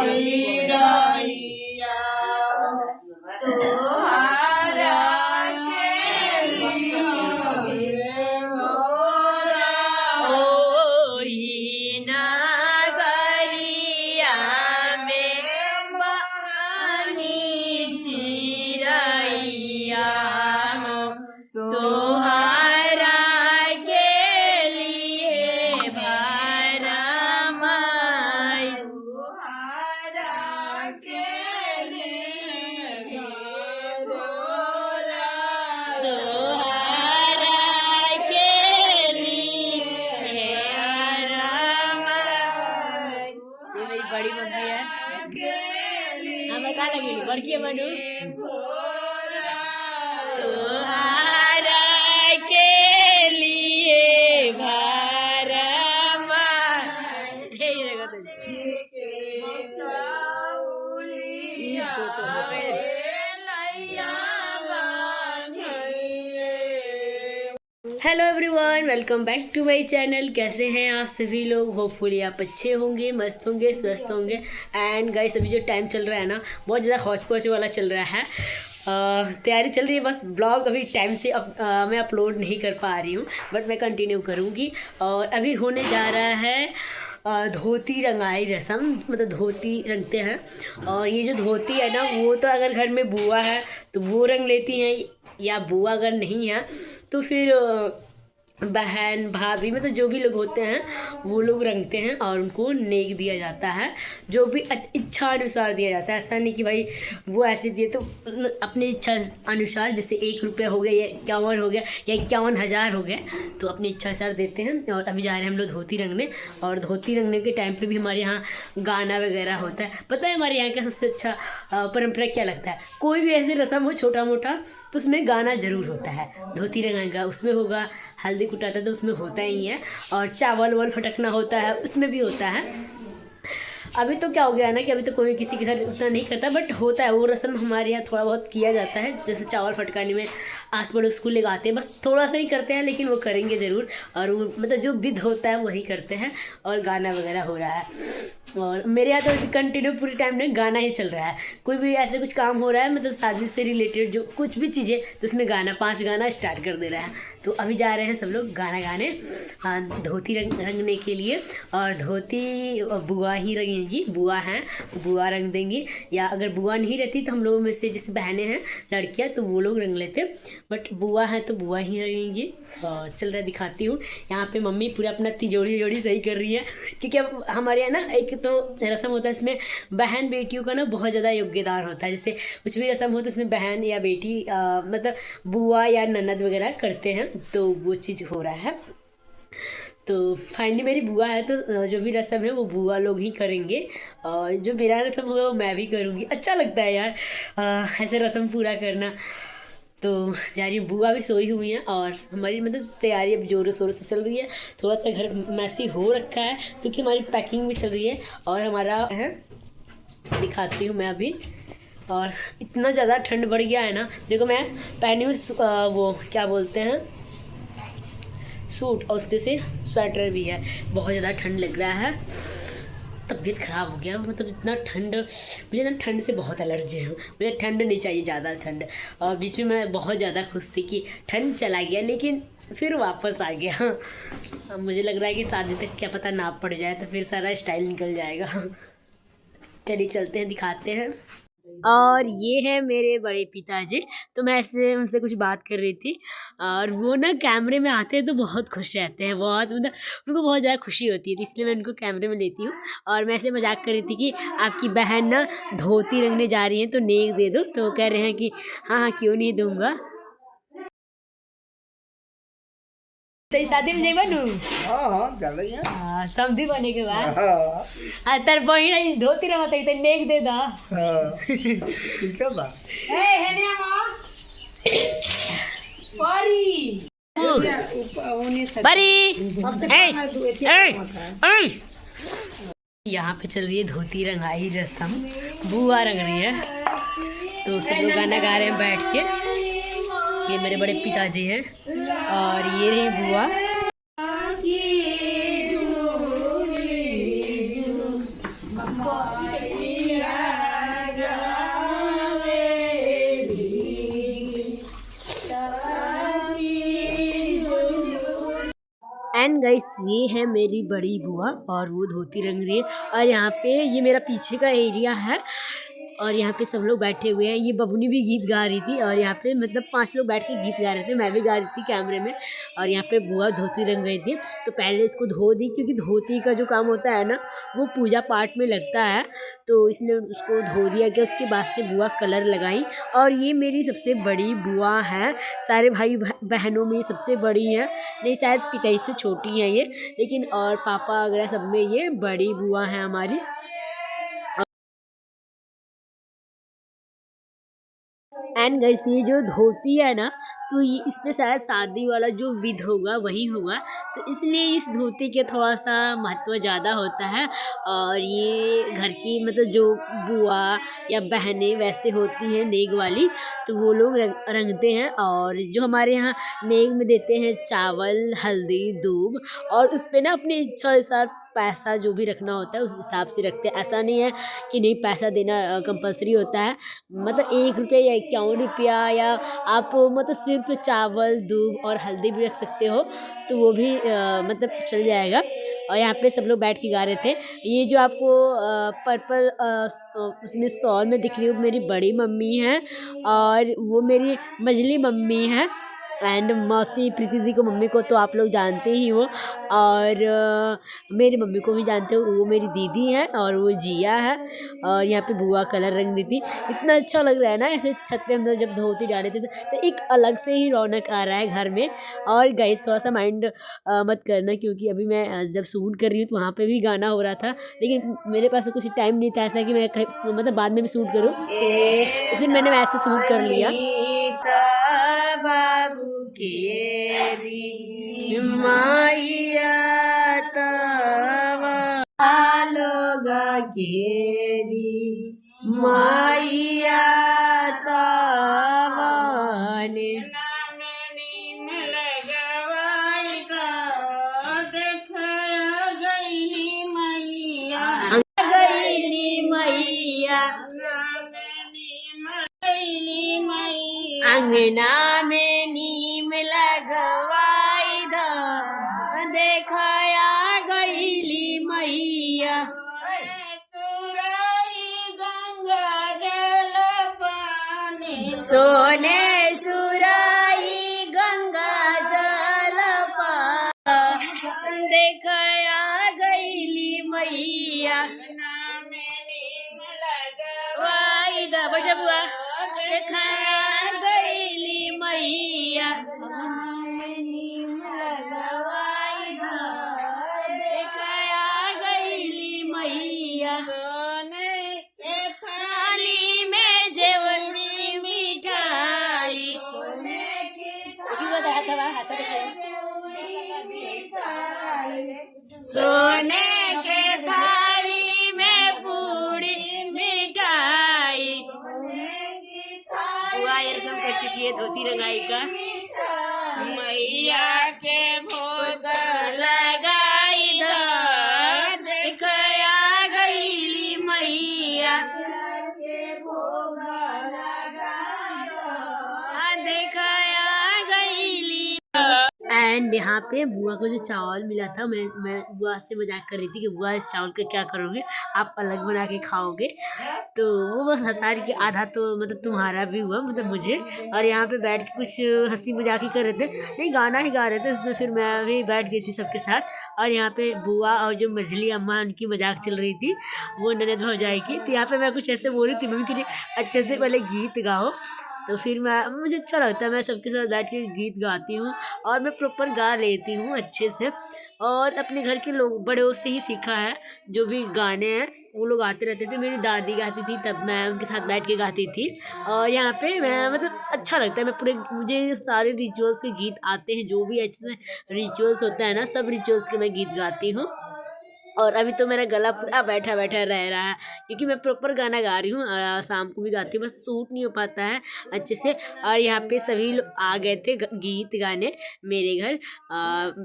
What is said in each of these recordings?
चिरैया तोहरा के लिए मोरा ओही नगरिया में बानी चिरैया तोहरा के लिए भरमाई तोहरा के लिए मोरा तोहरा के लिए भरमाई। ये मेरी बड़ी मम्मी है। हाँ मैं कहाँ लगी बड़की है मनु। तोहरा के लिए भरमाई। हे ये देखो तो। Hello everyone, welcome back to my channel. कैसे हैं आप सभी लोग? होपफुली आप अच्छे होंगे, मस्त होंगे, स्वस्थ होंगे। एंड गाइस अभी जो टाइम चल रहा है ना, बहुत ज़्यादा हौच पौच वाला चल रहा है। तैयारी चल रही है, बस ब्लॉग अभी टाइम से मैं अपलोड नहीं कर पा रही हूँ, बट मैं कंटिन्यू करूँगी। और अभी होने जा रहा है धोती रंगाई रस्म, मतलब धोती रंगते हैं। और ये जो धोती है ना, वो तो अगर घर में बुआ है तो वो रंग लेती हैं, या बुआ अगर नहीं है तो फिर बहन भाभी मतलब जो भी लोग होते हैं वो लोग रंगते हैं और उनको नेक दिया जाता है, जो भी इच्छा अनुसार दिया जाता है। ऐसा नहीं कि भाई वो ऐसे दिए, तो अपनी इच्छा अनुसार, जैसे 1 रुपया हो गया या 51 हो गया या 51,000 हो गया, तो अपनी इच्छा अनुसार देते हैं। और अभी जा रहे हैं हम लोग धोती रंगने। और धोती रंगने के टाइम पे भी हमारे यहाँ गाना वगैरह होता है। पता है हमारे यहाँ का सबसे अच्छा परंपरा क्या लगता है? कोई भी ऐसे रस्म हो छोटा मोटा तो उसमें गाना ज़रूर होता है। धोती रंगाने का उसमें होगा, हल्दी कुटाता है तो उसमें होता ही है, और चावल वावल फटकना होता है उसमें भी होता है। अभी तो क्या हो गया ना कि अभी तो कोई किसी के घर उतना नहीं करता, बट होता है वो रस्म हमारे यहाँ थोड़ा बहुत किया जाता है। जैसे चावल फटकाने में आस पड़ोस को लगाते हैं, बस थोड़ा सा ही करते हैं, लेकिन वो करेंगे ज़रूर। और वो मतलब जो विध होता है वही करते हैं, और गाना वगैरह हो रहा है। और मेरे यहाँ तो कंटिन्यू पूरी टाइम में गाना ही चल रहा है। कोई भी ऐसे कुछ काम हो रहा है, मतलब शादी से रिलेटेड जो कुछ भी चीज़ें, तो उसमें गाना 5 गाना स्टार्ट कर दे रहा है। तो अभी जा रहे हैं सब लोग गाना गाने धोती रंगने के लिए। और धोती बुआ ही रंगेंगी, बुआ हैं तो बुआ रंग देंगी, या अगर बुआ नहीं रहती तो हम लोगों में से जैसे बहनें हैं लड़कियां तो वो लोग रंग लेते, बट बुआ है तो बुआ ही रंगेंगी। चल रहा दिखाती हूँ। यहाँ पे मम्मी पूरा अपना तिजोरी सही कर रही है, क्योंकि अब हमारे यहाँ ना एक तो रस्म होता है, इसमें बहन बेटियों का ना बहुत ज़्यादा योगदान होता है। जैसे कुछ भी रस्म होता है इसमें बहन या बेटी मतलब बुआ या ननद वगैरह करते हैं, तो वो चीज़ हो रहा है। तो फाइनली मेरी बुआ है, तो जो भी रस्म है वो बुआ लोग ही करेंगे, और जो मेरा रस्म होगा वो मैं भी करूँगी। अच्छा लगता है यार ऐसे रस्म पूरा करना। तो जा रही बुआ भी सोई हुई हैं, और हमारी मतलब तैयारी अब ज़ोरों शोरों से चल रही है। थोड़ा सा घर मैसी हो रखा है क्योंकि हमारी पैकिंग भी चल रही है। और हमारा है, दिखाती हूँ मैं अभी। और इतना ज़्यादा ठंड बढ़ गया है ना, देखो मैं पहनी हूँ वो क्या बोलते हैं सूट, और उसके से स्वेटर भी है। बहुत ज़्यादा ठंड लग रहा है, तबीयत ख़राब हो गया। मतलब इतना ठंड, मुझे ना ठंड से बहुत एलर्जी है, मुझे ठंड नहीं चाहिए ज़्यादा ठंड। और बीच में मैं बहुत ज़्यादा खुश थी कि ठंड चला गया, लेकिन फिर वापस आ गया। अब मुझे लग रहा है कि शादी तक क्या पता नाप पड़ जाए तो फिर सारा स्टाइल निकल जाएगा। चलिए चलते हैं, दिखाते हैं। और ये है मेरे बड़े पिताजी। तो मैं ऐसे उनसे कुछ बात कर रही थी, और वो ना कैमरे में आते हैं तो बहुत खुश रहते हैं, बहुत मतलब उनको बहुत ज़्यादा खुशी होती है, तो इसलिए मैं उनको कैमरे में लेती हूँ। और मैं ऐसे मजाक कर रही थी कि आपकी बहन ना धोती रंगने जा रही है तो नेक दे दो, तो कह रहे हैं कि हाँ हाँ क्यों नहीं दूँगा। तेरी शादी में जेबा नू? हाँ चल रही है। समधी बने के बाद तर बहिन आई धोती रंगत है तो नेक दे दा। ठीक है बा। ए हेनिया मां परी परी यहाँ पे चल रही है धोती रंगाई रस्म, बुआ रंग रही है। तो सब लोग गाना गा रहे हैं बैठ के। ये मेरे बड़े पिताजी हैं, और ये रही बुआ। एंड गाइस ये है मेरी बड़ी बुआ और वो धोती रंग रही है। और यहाँ पे ये मेरा पीछे का एरिया है और यहाँ पे सब लोग बैठे हुए हैं। ये बबुनी भी गीत गा रही थी और यहाँ पे मतलब 5 लोग बैठ के गीत गा रहे थे, मैं भी गा रही थी कैमरे में। और यहाँ पे बुआ धोती रंग रही थी तो पहले इसको धो दी, क्योंकि धोती का जो काम होता है ना वो पूजा पाठ में लगता है, तो इसलिए उसको धो दिया गया। उसके बाद से बुआ कलर लगाई। और ये मेरी सबसे बड़ी बुआ है, सारे भाई बहनों में सबसे बड़ी है, नहीं शायद पिताई से छोटी है ये, लेकिन और पापा वगैरह सब में ये बड़ी बुआ है हमारी। एंड गाइस ये जो धोती है ना तो ये इस पे शायद शादी वाला जो विध होगा वही होगा, तो इसलिए इस धोती के थोड़ा सा महत्व ज़्यादा होता है। और ये घर की मतलब जो बुआ या बहनें वैसे होती हैं नेग वाली, तो वो लोग रंगते हैं। और जो हमारे यहाँ नेग में देते हैं चावल, हल्दी, दूब, और उस पर ना अपनी इच्छा अनुसार पैसा जो भी रखना होता है उस हिसाब से रखते हैं। ऐसा नहीं है कि नहीं पैसा देना कंपलसरी होता है, मतलब 1 रुपये या 51 रुपया, या आप मतलब सिर्फ चावल, दूब और हल्दी भी रख सकते हो तो वो भी मतलब चल जाएगा। और यहाँ पे सब लोग बैठ के गा रहे थे। ये जो आपको पर्पल उसमें शॉल में दिख रही है वो मेरी बड़ी मम्मी है, और वो मेरी मझली मम्मी है। एंड मौसी प्रीति दी को मम्मी को तो आप लोग जानते ही हो, और मेरी मम्मी को भी जानते हो, वो मेरी दीदी है और वो जिया है। और यहाँ पे बुआ कलर रंग रही थी। इतना अच्छा लग रहा है ना ऐसे छत पे हम लोग जब धोती डाले थे तो एक अलग से ही रौनक आ रहा है घर में। और गाइस थोड़ा सा माइंड मत करना, क्योंकि अभी मैं जब शूट कर रही हूँ तो वहाँ पे भी गाना हो रहा था, लेकिन मेरे पास कुछ टाइम नहीं था ऐसा कि मैं मतलब बाद में भी शूट करूँ, तो फिर मैंने वैसे शूट कर लिया। बाबू केरी माइया तवा लोग केरी माइया तवाने अंगना में नीम लगवाई दो, देखाया गईली मैया। सोने सुराई गंगा जल पानी, देखाया गईली मैया। लगवाई दो बच्चा बुआ, देखाया गईली मैया। लगवाई दो, देखाया गईली मैया। थाली में जेवनी मिठाई, सोने के थाली में पूरी मिठाई। हुआ ये सब कर चुकी है धोती रंगाई का। मैया के भोग लगाई दो, दिखाया गईली मैया। दिखाया गईली। एंड यहाँ पे बुआ को जो चावल मिला था, मैं बुआ से मजाक कर रही थी कि बुआ इस चावल का क्या करोगे, आप अलग बना के खाओगे, तो वो बस हंसा रही कि आधा तो मतलब तुम्हारा भी हुआ मतलब मुझे। और यहाँ पे बैठ के कुछ हंसी मजाक ही कर रहे थे, नहीं गाना ही गा रहे थे उसमें, फिर मैं भी बैठ गई थी सबके साथ। और यहाँ पे बुआ और जो मझली अम्मा उनकी मजाक चल रही थी वो ननद भौजाई की, तो यहाँ पे मैं कुछ ऐसे बोल रही थी मम्मी कि अच्छे से पहले गीत गाओ, तो फिर मुझे अच्छा लगता है, मैं सबके साथ बैठ के गीत गाती हूँ और मैं प्रॉपर गा लेती हूँ अच्छे से। और अपने घर के लोग बड़ों से ही सीखा है, जो भी गाने हैं वो लोग गाते रहते थे। मेरी दादी गाती थी तब मैं उनके साथ बैठ के गाती थी। और यहाँ पे मैं मतलब अच्छा लगता है, मैं पूरे मुझे सारे रिचुअल्स के गीत आते हैं, जो भी अच्छे रिचुअल्स होता है ना सब रिचुअल्स के मैं गीत गाती हूँ। और अभी तो मेरा गला पूरा बैठा बैठा रह रहा है क्योंकि मैं प्रॉपर गाना गा रही हूँ, शाम को भी गाती हूँ, बस सूट नहीं हो पाता है अच्छे से। और यहाँ पे सभी लोग आ गए थे गीत गाने मेरे घर,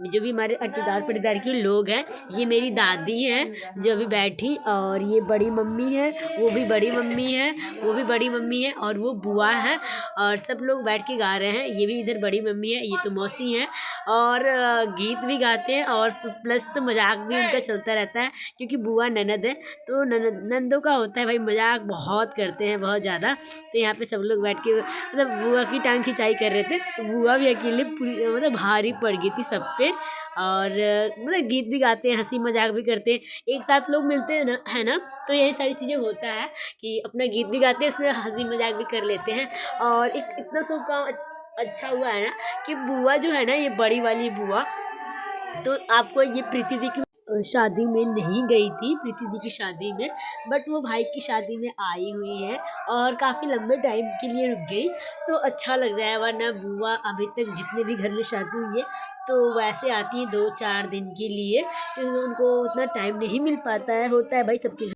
जो भी हमारे अट्टीदार पट्टीदार के लोग हैं। ये मेरी दादी हैं जो अभी बैठी, और ये बड़ी मम्मी है, वो भी बड़ी मम्मी है, वो भी बड़ी मम्मी है, और वो बुआ है, और सब लोग बैठ के गा रहे हैं। ये भी इधर बड़ी मम्मी है, ये तो मौसी है, और गीत भी गाते हैं, और प्लस मजाक भी उनका चलता रहता है क्योंकि बुआ ननद है, तो नंदों का होता है भाई, मजाक बहुत करते हैं, बहुत ज़्यादा। तो यहाँ पे सब लोग बैठ के मतलब बुआ की टांग खिंचाई कर रहे थे, तो बुआ भी अकेले पूरी मतलब भारी पड़ गई थी सब पे। और मतलब गीत भी गाते हैं, हंसी मजाक भी करते हैं, एक साथ लोग मिलते हैं ना, है ना, तो यही सारी चीज़ें होता है कि अपना गीत भी गाते हैं, उसमें हंसी मजाक भी कर लेते हैं। और एक इतना सब काम अच्छा हुआ है ना कि बुआ जो है ना, ये बड़ी वाली बुआ, तो आपको ये प्रीति दी की शादी में नहीं गई थी, प्रीति दी की शादी में, बट वो भाई की शादी में आई हुई है और काफ़ी लंबे टाइम के लिए रुक गई, तो अच्छा लग रहा है। वरना बुआ अभी तक जितने भी घर में शादी हुई है तो वैसे आती है 2-4 दिन के लिए, तो उनको उतना टाइम नहीं मिल पाता है, होता है भाई सबके